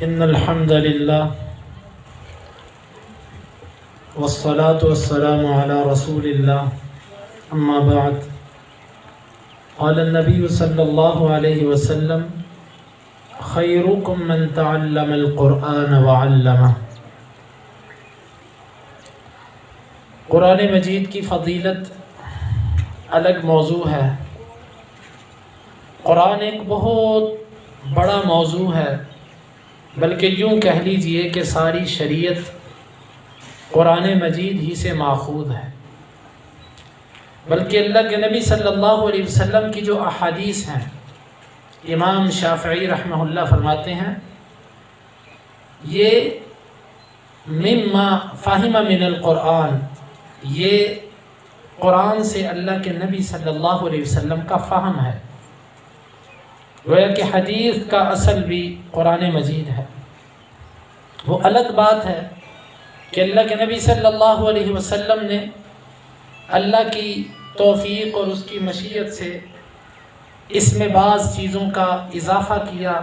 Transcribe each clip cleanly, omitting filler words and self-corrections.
إن الحمد لله والصلاة والسلام على رسول الله أما بعد قال النبي صلى الله عليه وسلم خيركم من تعلم القرآن وعلمه۔ قرآن مجید کی فضیلت الگ موضوع ہے۔ قرآن ایک بہت بڑا موضوع ہے، بلکہ یوں کہہ لیجئے کہ ساری شریعت قرآن مجید ہی سے ماخوذ ہے۔ بلکہ اللہ کے نبی صلی اللہ علیہ وسلم کی جو احادیث ہیں، امام شافعی رحمہ اللہ فرماتے ہیں یہ مما فہم من القرآن، یہ قرآن سے اللہ کے نبی صلی اللہ علیہ وسلم کا فہم ہے۔ گویا کہ حدیث کا اصل بھی قرآن مجید ہے۔ وہ الگ بات ہے کہ اللہ کے نبی صلی اللہ علیہ وسلم نے اللہ کی توفیق اور اس کی مشیت سے اس میں بعض چیزوں کا اضافہ کیا،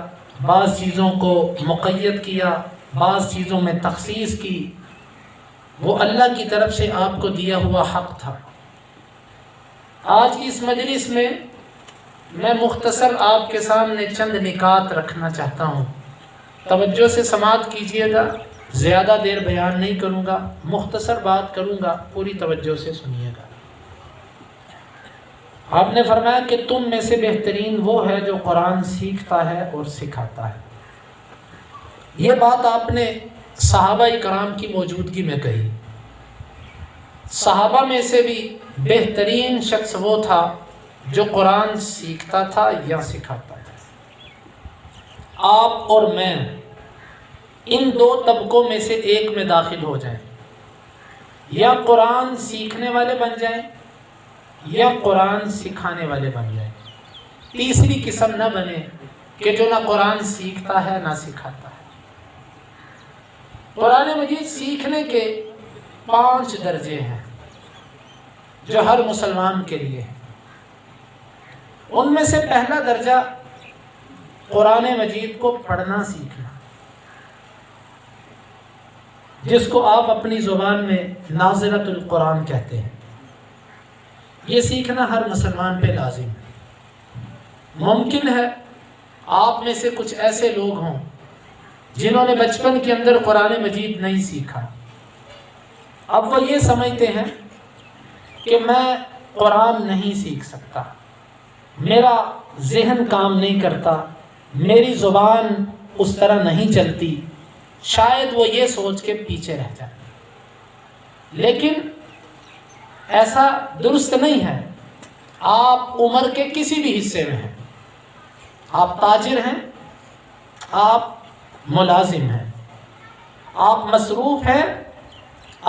بعض چیزوں کو مقید کیا، بعض چیزوں میں تخصیص کی۔ وہ اللہ کی طرف سے آپ کو دیا ہوا حق تھا۔ آج کی اس مجلس میں میں مختصر آپ کے سامنے چند نکات رکھنا چاہتا ہوں۔ توجہ سے سماعت کیجیے گا، زیادہ دیر بیان نہیں کروں گا، مختصر بات کروں گا، پوری توجہ سے سنیے گا۔ آپ نے فرمایا کہ تم میں سے بہترین وہ ہے جو قرآن سیکھتا ہے اور سکھاتا ہے۔ یہ بات آپ نے صحابہ کرام کی موجودگی میں کہی۔ صحابہ میں سے بھی بہترین شخص وہ تھا جو قرآن سیکھتا تھا یا سکھاتا تھا۔ آپ اور میں ان دو طبقوں میں سے ایک میں داخل ہو جائیں، یا قرآن سیکھنے والے بن جائیں یا قرآن سکھانے والے بن جائیں۔ تیسری قسم نہ بنے کہ جو نہ قرآن سیکھتا ہے نہ سکھاتا ہے۔ قرآن مجید سیکھنے کے 5 درجے ہیں جو ہر مسلمان کے لیے ہیں۔ ان میں سے پہلا درجہ قرآن مجید کو پڑھنا سیکھنا، جس کو آپ اپنی زبان میں ناظرۃ القرآن کہتے ہیں۔ یہ سیکھنا ہر مسلمان پہ لازم ہے۔ ممکن ہے آپ میں سے کچھ ایسے لوگ ہوں جنہوں نے بچپن کے اندر قرآن مجید نہیں سیکھا۔ اب وہ یہ سمجھتے ہیں کہ میں قرآن نہیں سیکھ سکتا، میرا ذہن کام نہیں کرتا، میری زبان اس طرح نہیں چلتی، شاید وہ یہ سوچ کے پیچھے رہ جائے۔ لیکن ایسا درست نہیں ہے۔ آپ عمر کے کسی بھی حصے میں ہیں، آپ تاجر ہیں، آپ ملازم ہیں، آپ مصروف ہیں،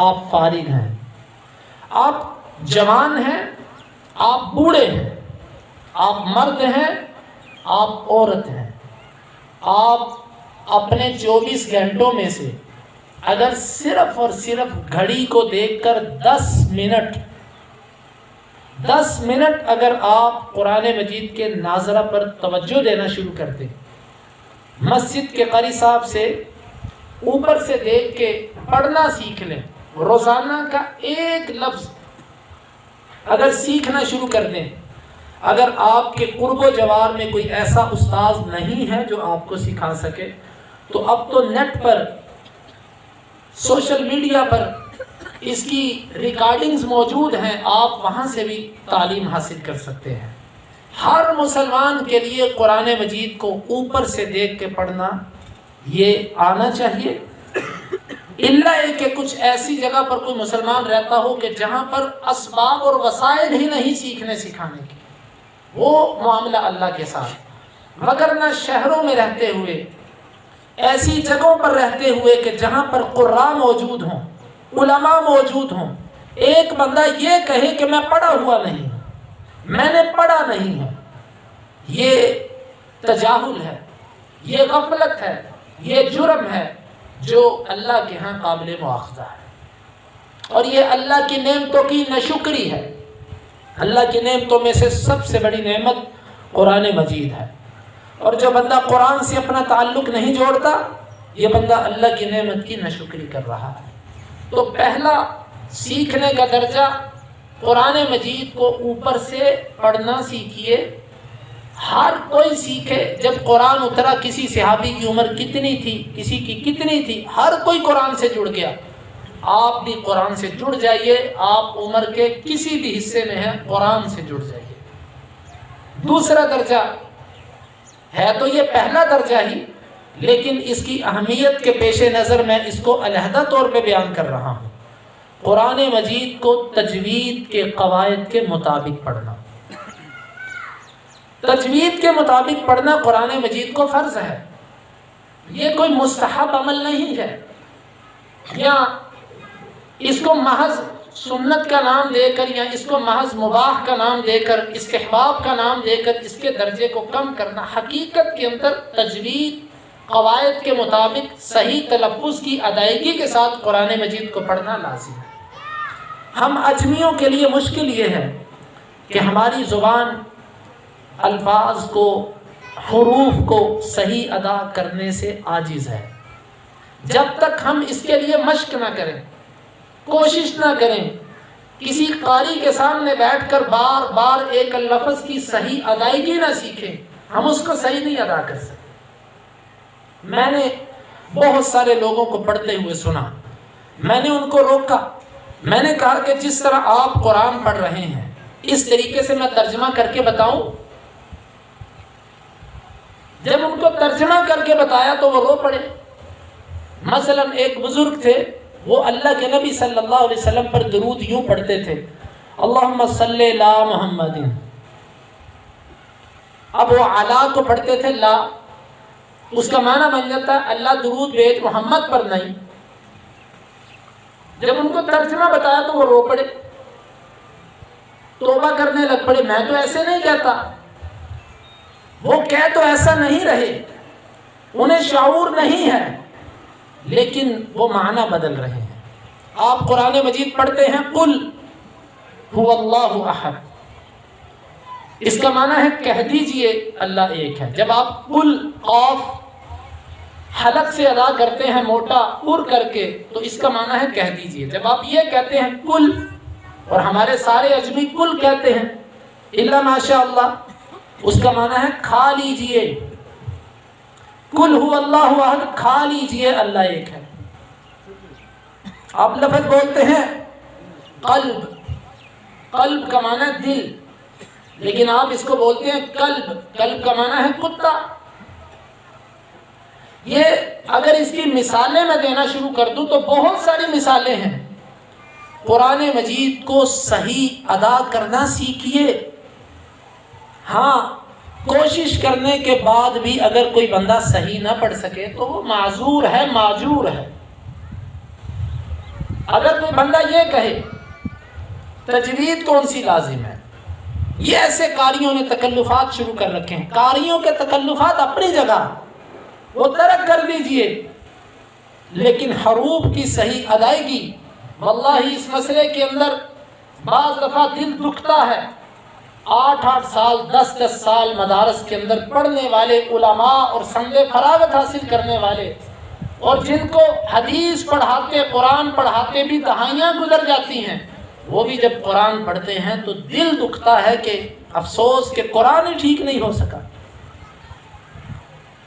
آپ فارغ ہیں، آپ جوان ہیں، آپ بوڑھے ہیں، آپ مرد ہیں، آپ عورت ہیں۔ آپ اپنے 24 گھنٹوں میں سے اگر صرف اور صرف گھڑی کو دیکھ کر 10 منٹ اگر آپ قرآن مجید کے ناظرہ پر توجہ دینا شروع کر دیں، مسجد کے قاری صاحب سے اوپر سے دیکھ کے پڑھنا سیکھ لیں، روزانہ کا ایک لفظ اگر سیکھنا شروع کر دیں، اگر آپ کے قرب و جوار میں کوئی ایسا استاذ نہیں ہے جو آپ کو سکھا سکے، تو اب تو نیٹ پر، سوشل میڈیا پر اس کی ریکارڈنگز موجود ہیں، آپ وہاں سے بھی تعلیم حاصل کر سکتے ہیں۔ ہر مسلمان کے لیے قرآن مجید کو اوپر سے دیکھ کے پڑھنا یہ آنا چاہیے، الا یہ کہ کچھ ایسی جگہ پر کوئی مسلمان رہتا ہو کہ جہاں پر اسباب اور وسائل ہی نہیں سیکھنے سکھانے کی، وہ معاملہ اللہ کے ساتھ۔ وگرنہ شہروں میں رہتے ہوئے، ایسی جگہوں پر رہتے ہوئے کہ جہاں پر قراء موجود ہوں، علماء موجود ہوں، ایک بندہ یہ کہے کہ میں پڑھا ہوا نہیں ہوں، میں نے پڑھا نہیں ہے، یہ تجاہل ہے، یہ غفلت ہے، یہ جرم ہے جو اللہ کے ہاں قابل مواخذہ ہے۔ اور یہ اللہ کی نعمتوں کی ناشکری ہے۔ اللہ کی نعمتوں میں سے سب سے بڑی نعمت قرآن مجید ہے، اور جو بندہ قرآن سے اپنا تعلق نہیں جوڑتا یہ بندہ اللہ کی نعمت کی ناشکری کر رہا ہے۔ تو پہلا سیکھنے کا درجہ قرآن مجید کو اوپر سے پڑھنا سیکھیے۔ ہر کوئی سیکھے۔ جب قرآن اترا کسی صحابی کی عمر کتنی تھی، کسی کی کتنی تھی، ہر کوئی قرآن سے جڑ گیا۔ آپ بھی قرآن سے جڑ جائیے، آپ عمر کے کسی بھی حصے میں ہیں قرآن سے جڑ جائیے۔ دوسرا درجہ ہے تو یہ پہلا درجہ ہی، لیکن اس کی اہمیت کے پیش نظر میں اس کو علیحدہ طور پہ بیان کر رہا ہوں۔ قرآن مجید کو تجوید کے قواعد کے مطابق پڑھنا۔ تجوید کے مطابق پڑھنا قرآن مجید کو فرض ہے، یہ کوئی مستحب عمل نہیں ہے، یا اس کو محض سنت کا نام دے کر یا اس کو محض مباح کا نام دے کر، استحباب کا نام دے کر اس کے درجے کو کم کرنا۔ حقیقت کے اندر تجوید قواعد کے مطابق صحیح تلفظ کی ادائیگی کے ساتھ قرآن مجید کو پڑھنا لازم ہے۔ ہم اجمیوں کے لیے مشکل یہ ہے کہ ہماری زبان الفاظ کو، حروف کو صحیح ادا کرنے سے عاجز ہے۔ جب تک ہم اس کے لیے مشق نہ کریں، کوشش نہ کریں، کسی قاری کے سامنے بیٹھ کر بار بار ایک لفظ کی صحیح ادائیگی نہ سیکھیں، ہم اس کو صحیح نہیں ادا کر سکتے۔ میں نے بہت سارے لوگوں کو پڑھتے ہوئے سنا، میں نے ان کو روکا، میں نے کہا کہ جس طرح آپ قرآن پڑھ رہے ہیں اس طریقے سے میں ترجمہ کر کے بتاؤں؟ جب ان کو ترجمہ کر کے بتایا تو وہ رو پڑے۔ مثلا ایک بزرگ تھے، وہ اللہ کے نبی صلی اللہ علیہ وسلم پر درود یوں پڑھتے تھے، اللہم صلی علی محمد۔ اب وہ علی کو پڑھتے تھے لا، اس کا معنی بن جاتا ہے اللہ درود بھیج محمد پر نہیں۔ جب ان کو ترجمہ بتایا تو وہ رو پڑے، توبہ کرنے لگ پڑے، میں تو ایسے نہیں کہتا۔ وہ کہہ تو ایسا نہیں رہے، انہیں شعور نہیں ہے، لیکن وہ معنی بدل رہے ہیں۔ آپ قرآن مجید پڑھتے ہیں قل هو اللہ احد، اس کا معنی ہے کہہ دیجئے اللہ ایک ہے۔ جب آپ قل قاف حلق سے ادا کرتے ہیں موٹا پر کر کے تو اس کا معنی ہے کہہ دیجئے۔ جب آپ یہ کہتے ہیں قل، اور ہمارے سارے اجمی قل کہتے ہیں الا ماشاء اللہ، اس کا معنی ہے کھا لیجئے۔ قل هو اللہ احد، کھا لیجئے اللہ ایک ہے۔ آپ لفظ بولتے ہیں قلب، قلب کا معنی ہے دل، لیکن آپ اس کو بولتے ہیں قلب، قلب کا معنی ہے کتا۔ یہ اگر اس کی مثالیں میں دینا شروع کر دوں تو بہت ساری مثالیں ہیں۔ قرآن مجید کو صحیح ادا کرنا سیکھیے۔ ہاں، کوشش کرنے کے بعد بھی اگر کوئی بندہ صحیح نہ پڑھ سکے تو وہ معذور ہے، معجور ہے۔ اگر کوئی بندہ یہ کہے تجوید کون سی لازم ہے، یہ ایسے قاریوں نے تکلفات شروع کر رکھے ہیں۔ قاریوں کے تکلفات اپنی جگہ، وہ ترک کر دیجئے، لیکن حروف کی صحیح ادائیگی، واللہ اس مسئلے کے اندر بعض دفعہ دل دکھتا ہے۔ 8 سال 10 سال مدارس کے اندر پڑھنے والے علماء اور سند فراغت حاصل کرنے والے، اور جن کو حدیث پڑھاتے قرآن پڑھاتے بھی دہائیاں گزر جاتی ہیں، وہ بھی جب قرآن پڑھتے ہیں تو دل دکھتا ہے کہ افسوس کہ قرآن ہی ٹھیک نہیں ہو سکا۔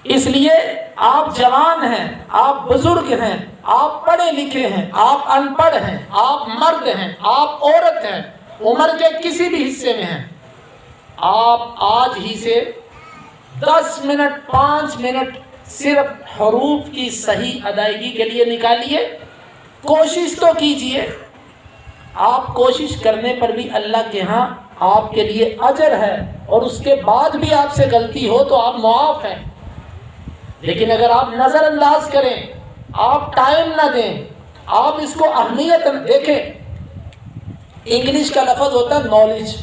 اس لیے آپ جوان ہیں، آپ بزرگ ہیں، آپ پڑھے لکھے ہیں، آپ ان پڑھ ہیں، آپ مرد ہیں، آپ عورت ہیں، عمر کے کسی بھی حصے میں ہیں، آپ آج ہی سے 10 منٹ 5 منٹ صرف حروف کی صحیح ادائیگی کے لیے نکالیے۔ کوشش تو کیجئے، آپ کوشش کرنے پر بھی اللہ کے ہاں آپ کے لیے اجر ہے، اور اس کے بعد بھی آپ سے غلطی ہو تو آپ معاف ہیں۔ لیکن اگر آپ نظر انداز کریں، آپ ٹائم نہ دیں، آپ اس کو اہمیت دیکھیں۔ انگلش کا لفظ ہوتا ہے نالج،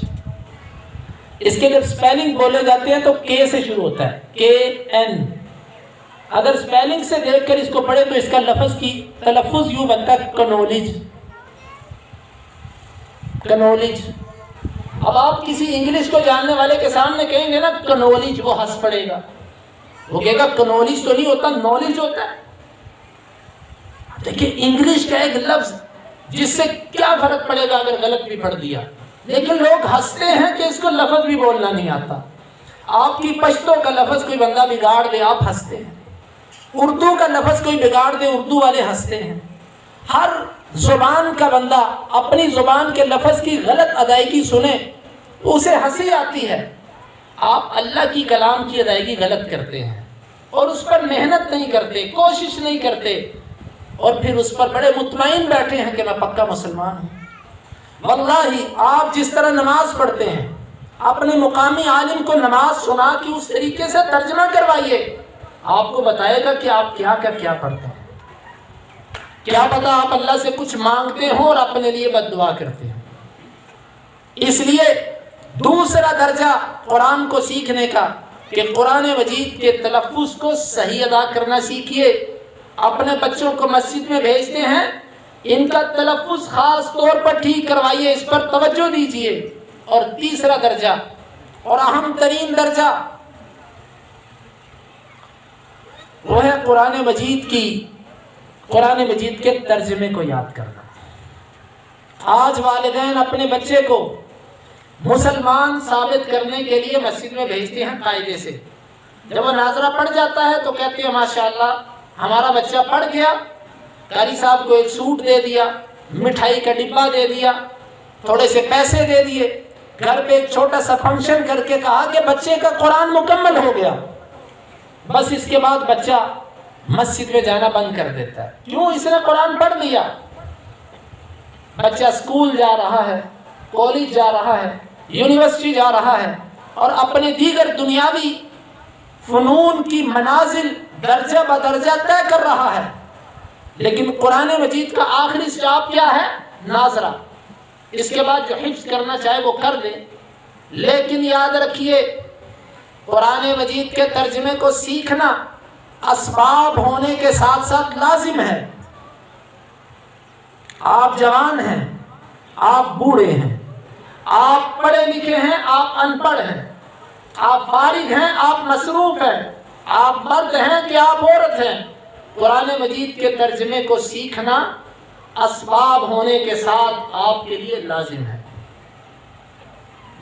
اس کے جب سپیلنگ بولے جاتے ہیں تو کے سے شروع ہوتا ہے، KN۔ اگر سپیلنگ سے دیکھ کر اس کو پڑھے تو اس کا لفظ کی تلفظ یوں بنتا ہے کنولج، کنولج۔ اب آپ کسی انگلش کو جاننے والے کے سامنے کہیں گے نا کنولج، وہ ہنس پڑے گا، وہ کہے گا کنولج تو نہیں ہوتا، نالج ہوتا ہے۔ دیکھیں انگلش کا ایک لفظ جس سے کیا فرق پڑے گا اگر غلط بھی پڑھ دیا، لیکن لوگ ہنستے ہیں کہ اس کو لفظ بھی بولنا نہیں آتا۔ آپ کی پشتو کا لفظ کوئی بندہ بگاڑ دے، آپ ہنستے ہیں، اردو کا لفظ کوئی بگاڑ دے، اردو والے ہنستے ہیں۔ ہر زبان کا بندہ اپنی زبان کے لفظ کی غلط ادائیگی سنے اسے ہنسی آتی ہے۔ آپ اللہ کی کلام کی ادائیگی غلط کرتے ہیں اور اس پر محنت نہیں کرتے، کوشش نہیں کرتے، اور پھر اس پر بڑے مطمئن بیٹھے ہیں کہ میں پکا مسلمان ہوں۔ واللہ آپ جس طرح نماز پڑھتے ہیں، اپنے مقامی عالم کو نماز سنا کہ اس طریقے سے ترجمہ کروائیے، آپ کو بتائے گا کہ آپ کیا پڑھتے ہیں۔ کیا پتہ آپ اللہ سے کچھ مانگتے ہوں اور اپنے لیے بد دعا کرتے ہیں۔ اس لیے دوسرا درجہ قرآن کو سیکھنے کا کہ قرآن مجید کے تلفظ کو صحیح ادا کرنا سیکھیے۔ اپنے بچوں کو مسجد میں بھیجتے ہیں، ان کا تلفظ خاص طور پر ٹھیک کروائیے، اس پر توجہ دیجیے۔ اور تیسرا درجہ اور اہم ترین درجہ وہ ہے قرآن مجید کے ترجمے کو یاد کرنا۔ آج والدین اپنے بچے کو مسلمان ثابت کرنے کے لیے مسجد میں بھیجتے ہیں قاعدے سے۔ جب وہ ناظرہ پڑھ جاتا ہے تو کہتے ہیں ماشاءاللہ ہمارا بچہ پڑھ گیا، قاری صاحب کو ایک سوٹ دے دیا، مٹھائی کا ڈبہ دے دیا، تھوڑے سے پیسے دے دیے، گھر پہ ایک چھوٹا سا فنکشن کر کے کہا کہ بچے کا قرآن مکمل ہو گیا۔ بس اس کے بعد بچہ مسجد میں جانا بند کر دیتا ہے۔ کیوں؟ اس نے قرآن پڑھ لیا۔ بچہ اسکول جا رہا ہے، کالج جا رہا ہے، یونیورسٹی جا رہا ہے، اور اپنے دیگر دنیاوی فنون کی منازل درجہ بدرجہ طے کر رہا ہے، لیکن قرآن مجید کا آخری اسٹاپ کیا ہے؟ ناظرہ۔ اس کے بعد جو حفظ کرنا چاہے وہ کر لے، لیکن یاد رکھیے قرآن مجید کے ترجمے کو سیکھنا اسباب ہونے کے ساتھ ساتھ لازم ہے۔ آپ جوان ہیں، آپ بوڑھے ہیں، آپ پڑھے لکھے ہیں، آپ ان پڑھ ہیں، آپ فارغ ہیں، آپ مصروف ہیں، آپ مرد ہیں کہ آپ عورت ہیں، قرآن مجید کے ترجمے کو سیکھنا اسباب ہونے کے ساتھ آپ کے لیے لازم ہے۔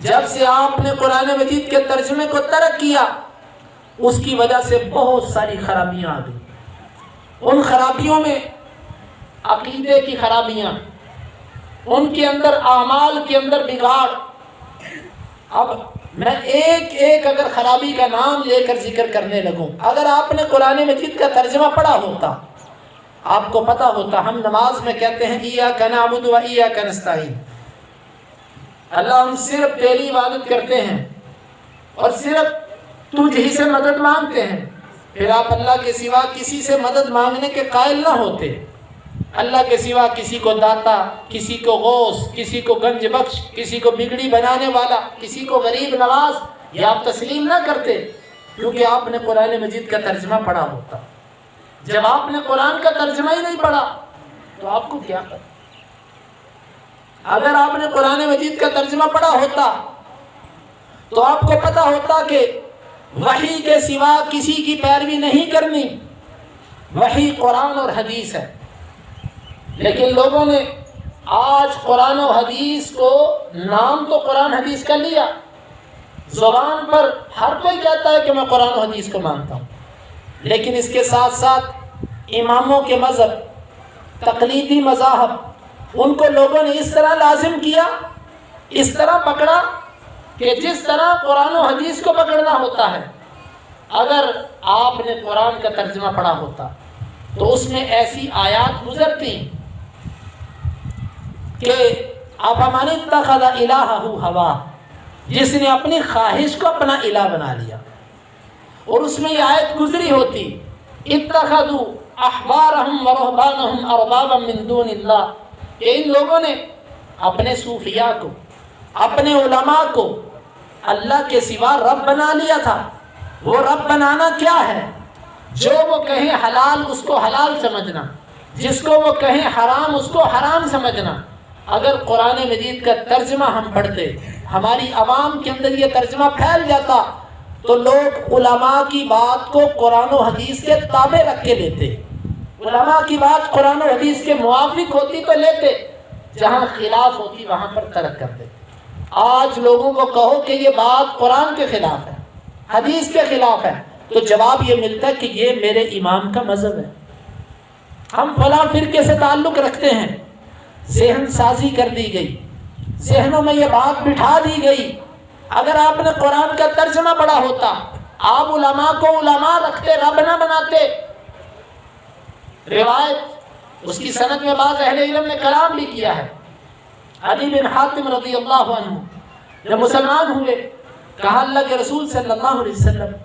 جب سے آپ نے قرآن مجید کے ترجمے کو ترک کیا، اس کی وجہ سے بہت ساری خرابیاں آ گئی۔ ان خرابیوں میں عقیدے کی خرابیاں، ان کے اندر اعمال کے اندر بگاڑ۔ اب میں ایک اگر خرابی کا نام لے کر ذکر کرنے لگوں، اگر آپ نے قرآن مجید کا ترجمہ پڑھا ہوتا، آپ کو پتا ہوتا ہم نماز میں کہتے ہیں ایاک نعبد و ایاک نستعین، اللہ ہم صرف تیری عبادت کرتے ہیں اور صرف تجھ ہی سے مدد مانگتے ہیں۔ پھر آپ اللہ کے سوا کسی سے مدد مانگنے کے قائل نہ ہوتے۔ اللہ کے سوا کسی کو داتا، کسی کو غوث، کسی کو گنج بخش، کسی کو بگڑی بنانے والا، کسی کو غریب نواز، یہ آپ تسلیم نہ کرتے، کیونکہ آپ نے قرآن مجید کا ترجمہ پڑھا ہوتا۔ جب آپ نے قرآن کا ترجمہ ہی نہیں پڑھا تو آپ کو کیا کرنا؟ اگر آپ نے قرآن مجید کا ترجمہ پڑھا ہوتا تو آپ کو پتا ہوتا کہ وحی کے سوا کسی کی پیروی نہیں کرنی، وحی قرآن اور حدیث ہے۔ لیکن لوگوں نے آج قرآن و حدیث کو نام تو قرآن حدیث کا لیا، زبان پر ہر کوئی کہتا ہے کہ میں قرآن و حدیث کو مانتا ہوں، لیکن اس کے ساتھ ساتھ اماموں کے مذہب، تقلیدی مذاہب، ان کو لوگوں نے اس طرح لازم کیا، اس طرح پکڑا کہ جس طرح قرآن و حدیث کو پکڑنا ہوتا ہے۔ اگر آپ نے قرآن کا ترجمہ پڑھا ہوتا تو اس میں ایسی آیات گزرتی کہ افمن اتخذ الہہ ہوا، جس نے اپنی خواہش کو اپنا الہ بنا لیا، اور اس میں یہ آیت گزری ہوتی اتخذوا احبارہم ورہبانہم اربابا من دون اللہ، کہ ان لوگوں نے اپنے صوفیاء کو، اپنے علماء کو اللہ کے سوا رب بنا لیا تھا۔ وہ رب بنانا کیا ہے؟ جو وہ کہیں حلال اس کو حلال سمجھنا، جس کو وہ کہیں حرام اس کو حرام سمجھنا۔ اگر قرآن مجید کا ترجمہ ہم پڑھتے، ہماری عوام کے اندر یہ ترجمہ پھیل جاتا، تو لوگ علماء کی بات کو قرآن و حدیث کے تابع رکھ کے لیتے۔ علماء کی بات قرآن و حدیث کے موافق ہوتی تو لیتے، جہاں خلاف ہوتی وہاں پر ترک کر دیتے۔ آج لوگوں کو کہو کہ یہ بات قرآن کے خلاف ہے، حدیث کے خلاف ہے، تو جواب یہ ملتا ہے کہ یہ میرے امام کا مذہب ہے، ہم فلاں فرقے سے تعلق رکھتے ہیں۔ ذہن سازی کر دی گئی، ذہنوں میں یہ بات بٹھا دی گئی۔ اگر آپ نے قرآن کا ترجمہ پڑھا ہوتا، آپ علماء کو علماء رکھتے، رب نہ بناتے۔ روایت اس کی سند میں بعض اہل علم نے کلام بھی کیا ہے۔ عدی بن حاتم رضی اللہ عنہ جب مسلمان ہوئے، کہا اللہ کے رسول صلی اللہ علیہ وسلم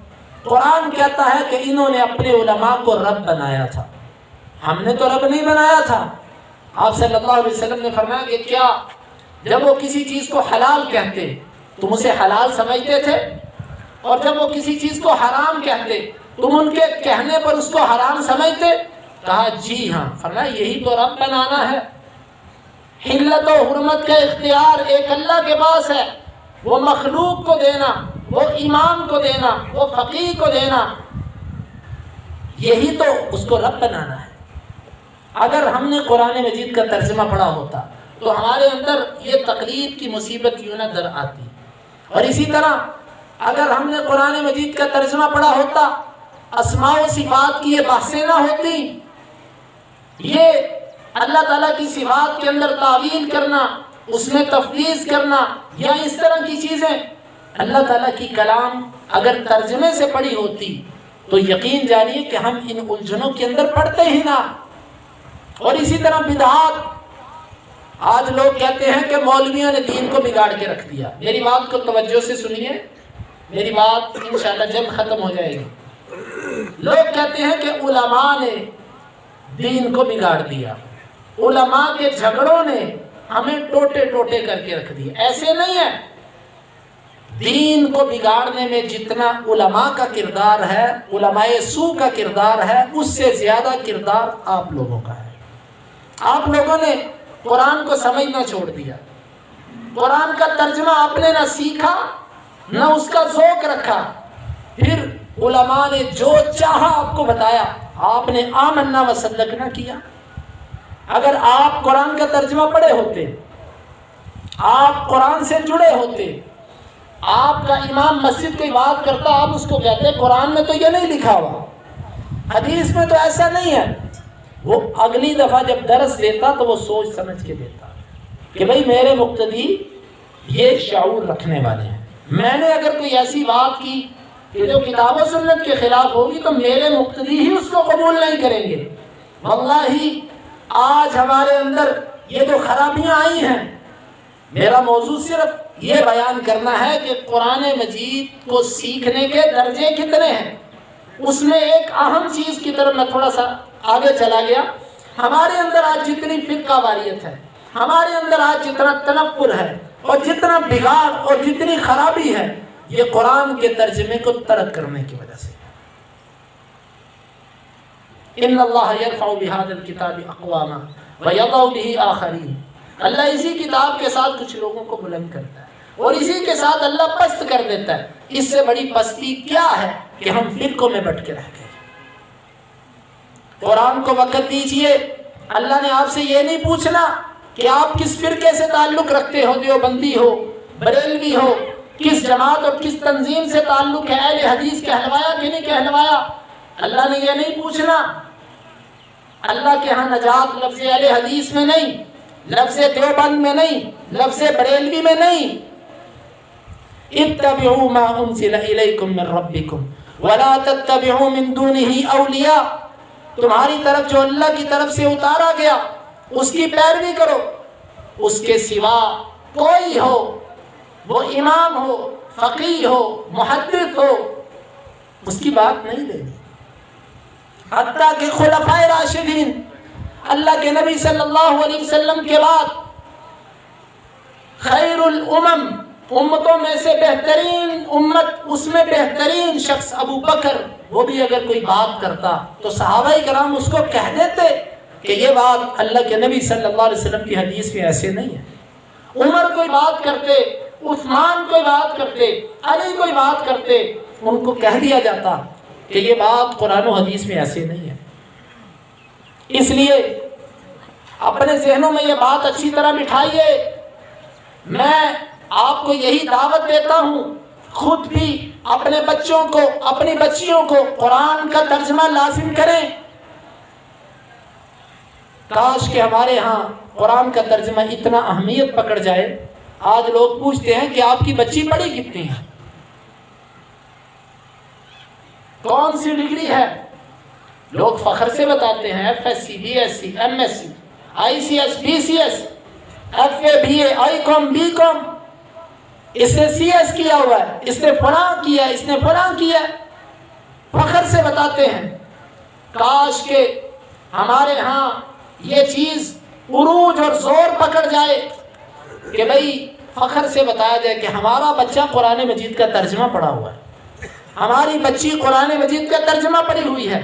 قرآن کہتا ہے کہ انہوں نے اپنے علماء کو رب بنایا تھا، ہم نے تو رب نہیں بنایا تھا۔ آپ صلی اللہ علیہ وسلم نے فرمایا کہ کیا جب وہ کسی چیز کو حلال کہتے تم اسے حلال سمجھتے تھے، اور جب وہ کسی چیز کو حرام کہتے تم ان کے کہنے پر اس کو حرام سمجھتے؟ کہا جی ہاں۔ فرمایا یہی تو رب بنانا ہے۔ حلت و حرمت کا اختیار ایک اللہ کے پاس ہے، وہ مخلوق کو دینا، وہ امام کو دینا، وہ فقیہ کو دینا، یہی تو اس کو رب بنانا ہے۔ اگر ہم نے قرآن مجید کا ترجمہ پڑھا ہوتا تو ہمارے اندر یہ تقلید کی مصیبت کیوں نہ در آتی۔ اور اسی طرح اگر ہم نے قرآن مجید کا ترجمہ پڑھا ہوتا، اسماء و صفات کی یہ بحثیں نہ ہوتی، یہ اللہ تعالیٰ کی صفات کے اندر تعویل کرنا، اس میں تفویض کرنا یا اس طرح کی چیزیں۔ اللہ تعالیٰ کی کلام اگر ترجمے سے پڑھی ہوتی تو یقین جانیے کہ ہم ان الجھنوں کے اندر پڑتے ہی نہ۔ اور اسی طرح بدعات، آج لوگ کہتے ہیں کہ مولویوں نے دین کو بگاڑ کے رکھ دیا۔ میری بات کو توجہ سے سنیے، میری بات انشاءاللہ جلد ختم ہو جائے گی۔ لوگ کہتے ہیں کہ علماء نے دین کو بگاڑ دیا، علماء کے جھگڑوں نے ہمیں ٹوٹے ٹوٹے کر کے رکھ دیا۔ ایسے نہیں ہے، دین کو بگاڑنے میں جتنا علماء کا کردار ہے، علماء سو کا کردار ہے، اس سے زیادہ کردار آپ لوگوں کا ہے۔ آپ لوگوں نے قرآن کو سمجھنا چھوڑ دیا، قرآن کا ترجمہ آپ نے نہ سیکھا نہ اس کا ذوق رکھا، پھر علماء نے جو چاہا آپ کو بتایا، آپ نے آمنا و صدق نہ کیا۔ اگر آپ قرآن کا ترجمہ پڑھے ہوتے، آپ قرآن سے جڑے ہوتے، آپ کا امام مسجد کی بات کرتا، آپ اس کو کہتے قرآن میں تو یہ نہیں لکھا ہوا، حدیث میں تو ایسا نہیں ہے، وہ اگلی دفعہ جب درس دیتا تو وہ سوچ سمجھ کے دیتا کہ بھئی میرے مقتدی یہ شعور رکھنے والے ہیں۔ میں نے اگر کوئی ایسی بات کی کہ جو کتاب و سنت کے خلاف ہوگی تو میرے مقتدی ہی اس کو قبول نہیں کریں گے۔ واللہ آج ہمارے اندر یہ جو خرابیاں آئی ہیں، میرا موضوع صرف یہ بیان کرنا ہے کہ قرآن مجید کو سیکھنے کے درجے کتنے ہیں۔ اس میں ایک اہم چیز کی طرف میں تھوڑا سا آگے چلا گیا۔ ہمارے اندر آج جتنی فرقہ واریت ہے، ہمارے اندر آج جتنا تنفر ہے اور جتنا بگاڑ اور جتنی خرابی ہے، یہ قرآن کے ترجمے کو ترک کرنے کی وجہ سے۔ ان اللہ یرفع بہذا الکتاب اقواما ویضع بہ آخرین، اللہ اسی کتاب کے ساتھ کچھ لوگوں کو بلند کرتا ہے اور اسی کے ساتھ اللہ پست کر دیتا ہے۔ اس سے بڑی پستی کیا ہے کہ ہم فرقوں میں بٹ کے رہ گئے۔ قرآن کو وقت دیجئے۔ اللہ نے آپ سے یہ نہیں پوچھنا کہ آپ کس فرقے سے تعلق رکھتے ہو، دیوبندی ہو، بریلوی ہو، کس جماعت اور کس تنظیم سے تعلق ہے، اہل حدیث کہلوایا کہ نہیں کہلوایا۔ اللہ نے یہ نہیں پوچھنا۔ اللہ کے ہاں نجات لفظ اہل حدیث میں نہیں، لفظ دیوبند میں نہیں، لفظ بریلوی میں نہیں۔ اتبعوا ما انزل الیکم من ربکم ولا تتبعوا من دونہ اولیاء، تمہاری طرف جو اللہ کی طرف سے اتارا گیا اس کی پیروی کرو، اس کے سوا کوئی ہو، وہ امام ہو، فقیہ ہو، محدث ہو، اس کی بات نہیں لینی۔ حتیٰ کہ خلفائے راشدین، اللہ کے نبی صلی اللہ علیہ وسلم کے بعد خیر الامم، امتوں میں سے بہترین امت، اس میں بہترین شخص ابو بکر، وہ بھی اگر کوئی بات کرتا تو صحابہ کرام اس کو کہہ دیتے کہ یہ بات اللہ کے نبی صلی اللہ علیہ وسلم کی حدیث میں ایسے نہیں ہے۔ عمر کوئی بات کرتے، عثمان کوئی بات کرتے، علی کوئی بات کرتے، ان کو کہہ دیا جاتا کہ یہ بات قرآن و حدیث میں ایسے نہیں ہے۔ اس لیے اپنے ذہنوں میں یہ بات اچھی طرح بٹھائیے، میں آپ کو یہی دعوت دیتا ہوں، خود بھی اپنے بچوں کو، اپنی بچیوں کو قرآن کا ترجمہ لازم کریں۔ کاش کہ ہمارے ہاں قرآن کا ترجمہ اتنا اہمیت پکڑ جائے۔ آج لوگ پوچھتے ہیں کہ آپ کی بچی پڑھی کتنی ہے، کون سی ڈگری ہے؟ لوگ فخر سے بتاتے ہیں F S C, B S C, M S C, I C S, B C S, F A, B A, I com, B com, اس نے سی ایس کیا ہوا ہے، اس نے فلاں کیا، اس نے فلاں کیا، فخر سے بتاتے ہیں۔ کاش کہ ہمارے ہاں یہ چیز عروج اور زور پکڑ جائے کہ بھئی فخر سے بتایا جائے کہ ہمارا بچہ قرآن مجید کا ترجمہ پڑھا ہوا ہے، ہماری بچی قرآن مجید کا ترجمہ پڑھی ہوئی ہے۔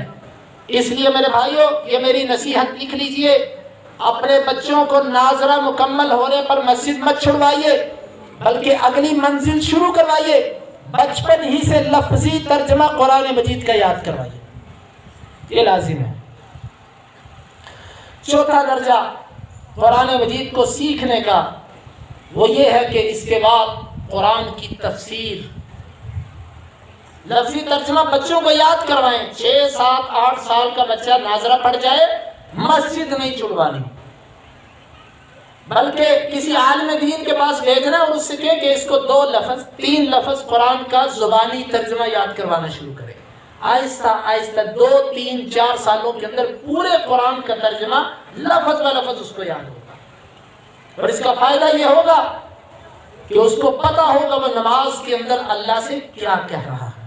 اس لیے میرے بھائیوں، یہ میری نصیحت لکھ لیجئے، اپنے بچوں کو ناظرہ مکمل ہونے پر مسجد مت چھڑوائیے، بلکہ اگلی منزل شروع کروائیے، بچپن ہی سے لفظی ترجمہ قرآن مجید کا یاد کروائیے، یہ لازم ہے۔ چوتھا درجہ قرآن مجید کو سیکھنے کا وہ یہ ہے کہ اس کے بعد قرآن کی تفسیر، لفظی ترجمہ بچوں کو یاد کروائیں۔ 6، 7، 8 سال کا بچہ ناظرہ پڑھ جائے، مسجد نہیں چھڑوانی، بلکہ کسی عالم دین کے پاس بھیجنا اور اس سے کہیں کہ اس کو 2 لفظ 3 لفظ قرآن کا زبانی ترجمہ یاد کروانا شروع کرے۔ آہستہ آہستہ 2، 3، 4 سالوں کے اندر پورے قرآن کا ترجمہ لفظ و لفظ اس کو یاد ہوگا، اور اس کا فائدہ یہ ہوگا کہ اس کو پتہ ہوگا وہ نماز کے اندر اللہ سے کیا کہہ رہا ہے،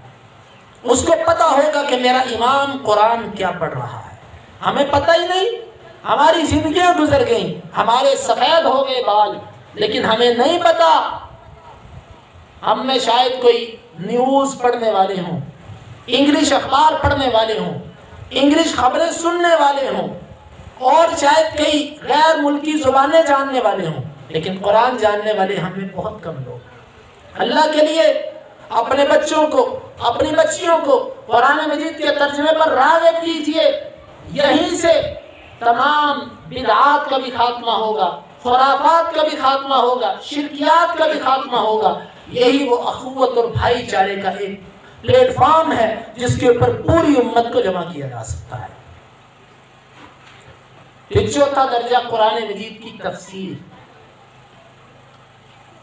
اس کو پتہ ہوگا کہ میرا امام قرآن کیا پڑھ رہا ہے۔ ہمیں پتہ ہی نہیں، ہماری زندگیاں گزر گئیں، ہمارے سفید ہو گئے بال، لیکن ہمیں نہیں پتہ۔ ہم میں شاید کوئی نیوز پڑھنے والے ہوں، انگلش اخبار پڑھنے والے ہوں، انگلش خبریں سننے والے ہوں، اور شاید کئی غیر ملکی زبانیں جاننے والے ہوں، لیکن قرآن جاننے والے ہمیں بہت کم لوگ ہیں۔ اللہ کے لیے اپنے بچوں کو، اپنی بچیوں کو قرآن مجید کے ترجمے پر راغب کیجئے۔ یہیں سے تمام بدعات کا بھی خاتمہ ہوگا، خرافات کا بھی خاتمہ ہوگا، شرکیات کا بھی خاتمہ ہوگا۔ یہی وہ اخوت اور بھائی چارے کا ایک پلیٹ فارم ہے جس کے اوپر پوری امت کو جمع کیا جا سکتا ہے۔ پھر چوتھا درجہ قرآن مجید کی تفسیر،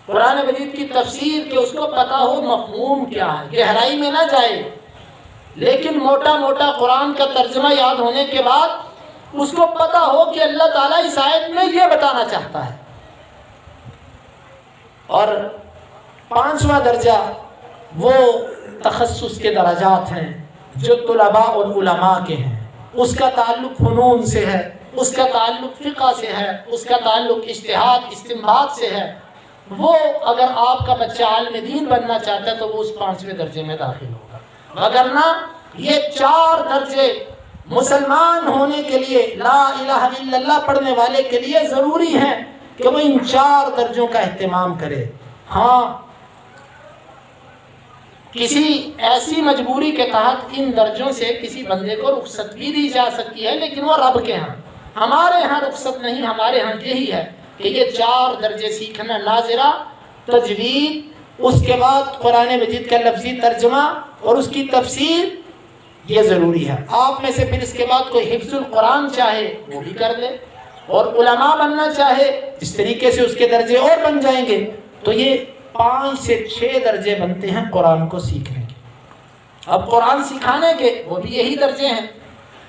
قرآن مجید کی تفسیر کہ اس کو پتہ ہو مفہوم کیا ہے، گہرائی میں نہ جائے، لیکن موٹا موٹا قرآن کا ترجمہ یاد ہونے کے بعد اس کو پتہ ہو کہ اللہ تعالیٰ اس آیت میں یہ بتانا چاہتا ہے۔ اور پانچواں درجہ وہ تخصص کے درجات ہیں جو طلباء اور علماء کے ہیں، اس کا تعلق فنون سے ہے، اس کا تعلق فقہ سے ہے، اس کا تعلق اجتہاد استنباط سے ہے۔ وہ اگر آپ کا بچہ عالم دین بننا چاہتا ہے تو وہ اس 5ویں درجے میں داخل ہوگا، وگرنہ یہ 4 درجے مسلمان ہونے کے لیے، لا الہ الا اللہ پڑھنے والے کے لیے ضروری ہیں کہ وہ ان 4 درجوں کا اہتمام کرے۔ ہاں، کسی ایسی مجبوری کے تحت ان درجوں سے کسی بندے کو رخصت بھی دی جا سکتی ہے، لیکن وہ رب کے ہاں، ہمارے ہاں رخصت نہیں۔ ہمارے ہاں یہی ہے کہ یہ 4 درجے سیکھنا، ناظرہ، تجوید، اس کے بعد قرآن مجید کا لفظی ترجمہ اور اس کی تفسیر، یہ ضروری ہے۔ آپ میں سے پھر اس کے بعد کوئی حفظ القرآن چاہے وہ بھی کر لے، اور علماء بننا چاہے اس طریقے سے اس کے درجے اور بن جائیں گے۔ تو یہ 5 سے 6 درجے بنتے ہیں قرآن کو سیکھنے کے۔ اب قرآن سکھانے کے وہ بھی یہی درجے ہیں،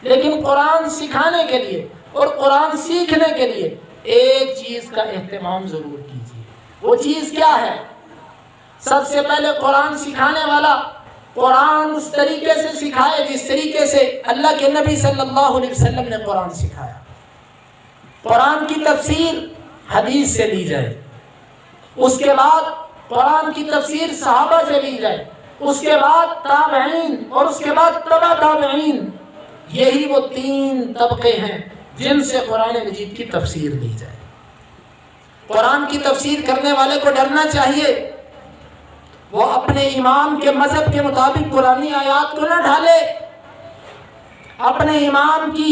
لیکن قرآن سکھانے کے لیے اور قرآن سیکھنے کے لیے ایک چیز کا اہتمام ضرور کیجیے۔ وہ چیز کیا ہے؟ سب سے پہلے قرآن سکھانے والا قرآن اس طریقے سے سکھائے جس طریقے سے اللہ کے نبی صلی اللہ علیہ وسلم نے قرآن سکھایا۔ قرآن کی تفسیر حدیث سے لی جائے، اس کے بعد قرآن کی تفسیر صحابہ سے لی جائے، اس کے بعد تابعین، اور اس کے بعد تبع تابعین۔ یہی وہ 3 طبقے ہیں جن سے قرآن مجید کی تفسیر لی جائے۔ قرآن کی تفسیر کرنے والے کو ڈرنا چاہیے، وہ اپنے امام کے مذہب کے مطابق قرآنی آیات کو نہ ڈھالے، اپنے امام کی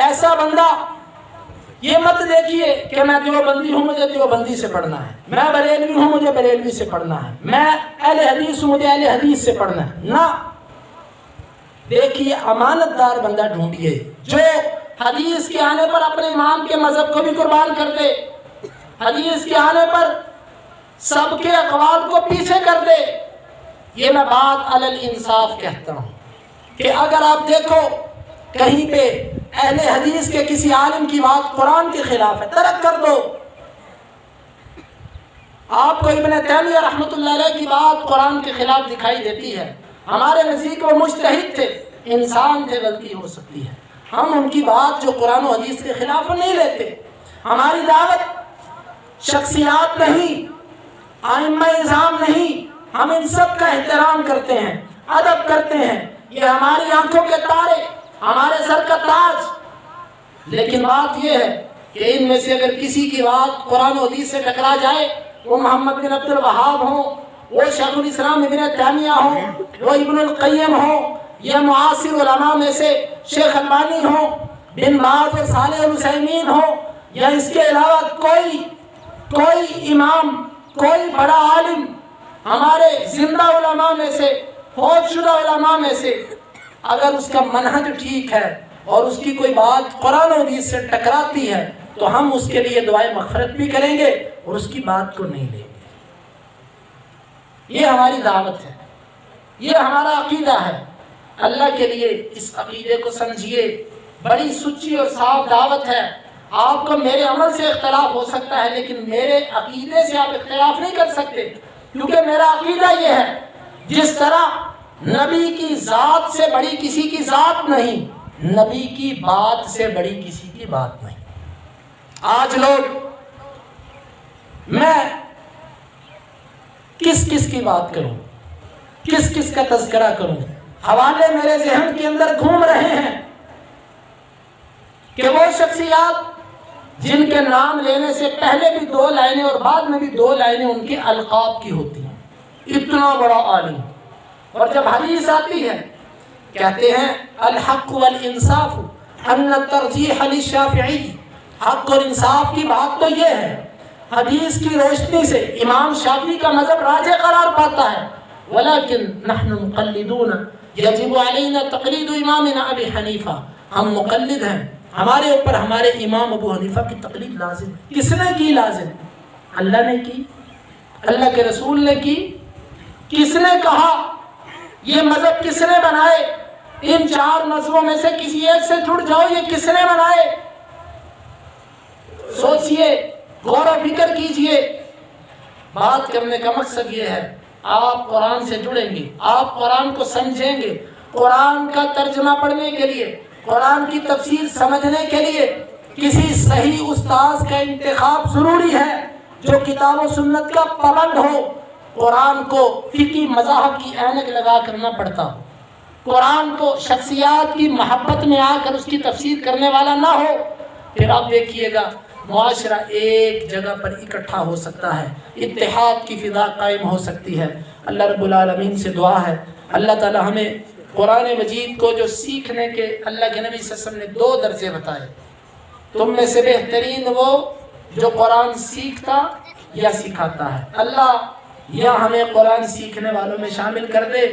ایسا بندہ یہ مت دیکھیے کہ میں دیوبندی ہوں مجھے دیوبندی سے پڑھنا ہے، میں بریلوی ہوں مجھے بریلوی سے پڑھنا ہے، میں اہل حدیث ہوں مجھے اہل حدیث سے پڑھنا ہے، نہ، دیکھیے امانت دار بندہ ڈھونڈیے جو حدیث کے آنے پر اپنے امام کے مذہب کو بھی قربان کر دے، حدیث کے آنے پر سب کے اقوال کو پیچھے کر دے۔ یہ میں بات علی الانصاف کہتا ہوں کہ اگر آپ دیکھو کہیں پہ اہل حدیث کے کسی عالم کی بات قرآن کے خلاف ہے، ترک کر دو۔ آپ کو ابن تیمیہ رحمۃ اللہ علیہ کی بات قرآن کے خلاف دکھائی دیتی ہے، ہمارے نزدیک وہ مجتہد تھے، انسان تھے، غلطی ہو سکتی ہے، ہم ان کی بات جو قرآن و حدیث کے خلاف نہیں لیتے۔ ہماری دعوت شخصیات نہیں، ائمہ اعظام نہیں، ہم ان سب کا احترام کرتے ہیں، ادب کرتے ہیں، یہ ہماری آنکھوں کے تارے، ہمارے سر کا تاج۔ لیکن بات یہ ہے کہ ان میں سے اگر کسی کی بات قرآن و حدیث سے ٹکرا جائے، وہ محمد بن عبد الوہاب ہوں، وہ شیخ الاسلام ابن تیمیہ ہوں، وہ ابن القیم ہوں، یا معاصر علماء میں سے شیخ البانی ہوں، بن باز اور صالح العثیمین ہوں، یا اس کے علاوہ کوئی امام، کوئی بڑا عالم ہمارے زندہ علماء میں سے، فوت شدہ علماء میں سے، اگر اس کا منہج ٹھیک ہے اور اس کی کوئی بات قرآن و حدیث سے ٹکراتی ہے تو ہم اس کے لیے دعائے مغفرت بھی کریں گے اور اس کی بات کو نہیں لیں گے۔ یہ ہماری دعوت ہے، یہ ہمارا عقیدہ ہے۔ اللہ کے لیے اس عقیدے کو سمجھیے، بڑی سچی اور صاف دعوت ہے۔ آپ کو میرے عمل سے اختلاف ہو سکتا ہے لیکن میرے عقیدے سے آپ اختلاف نہیں کر سکتے، کیونکہ میرا عقیدہ یہ ہے جس طرح نبی کی ذات سے بڑی کسی کی ذات نہیں، نبی کی بات سے بڑی کسی کی بات نہیں۔ آج لوگ، میں کس کی بات کروں، کس کا تذکرہ کروں، حوالے میرے ذہن کے اندر گھوم رہے ہیں کہ وہ شخصیات جن کے نام لینے سے پہلے بھی 2 لائنیں اور بعد میں بھی 2 لائنیں ان کے القاب کی ہوتی ہیں، اتنا بڑا عالم، اور جب حدیث آتی ہے کہتے ہیں الحق والانصاف ان الترجیح للشافعی، حق اور انصاف کی بات تو یہ ہے، حدیث کی روشنی سے امام شافعی کا مذہب راجح قرار پاتا ہے، ولیکن نحن مقلدون یجب علینا تقلید امامنا ابی حنیفہ، ہم مقلد ہیں، ہمارے اوپر ہمارے امام ابو حنیفہ کی تقلید لازم ہے۔ کس نے کی لازم؟ اللہ نے کی، اللہ کے رسول نے کی۔ کس نے کہا یہ مذہب کس نے بنائے؟ ان 4 مذہبوں میں سے کسی ایک سے جڑ جاؤ، یہ کس نے بنائے؟ سوچئے، غور و فکر کیجئے۔ بات کرنے کا مقصد یہ ہے، آپ قرآن سے جڑیں گے، آپ قرآن کو سمجھیں گے، قرآن کا ترجمہ پڑھنے کے لیے، قرآن کی تفسیر سمجھنے کے لیے کسی صحیح استاذ کا انتخاب ضروری ہے جو کتاب و سنت کا پابند ہو، قرآن کو فقہی مذاہب کی عینک لگا کرنا پڑتا ہو، قرآن کو شخصیات کی محبت میں آ کر اس کی تفسیر کرنے والا نہ ہو، پھر آپ دیکھیے گا معاشرہ ایک جگہ پر اکٹھا ہو سکتا ہے، اتحاد کی فضا قائم ہو سکتی ہے۔ اللہ رب العالمین سے دعا ہے اللہ تعالی ہمیں قرآن مجید کو جو سیکھنے کے اللہ کے نبی صلی اللہ علیہ وسلم نے 2 درجے بتائے، تم میں سے بہترین وہ جو قرآن سیکھتا یا سکھاتا ہے۔ اللہ یا ہمیں قرآن سیکھنے والوں میں شامل کر دے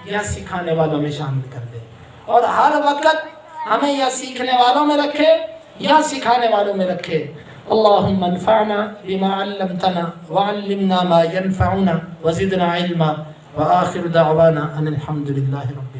یا سکھانے والوں میں شامل کر دے، اور ہر وقت ہمیں یا سیکھنے والوں میں رکھے یا سکھانے والوں میں رکھے۔ اللہم انفعنا بما علمتنا وعلمنا ما ينفعنا وزدنا علما وآخر دعوانا ان الحمد للہ رب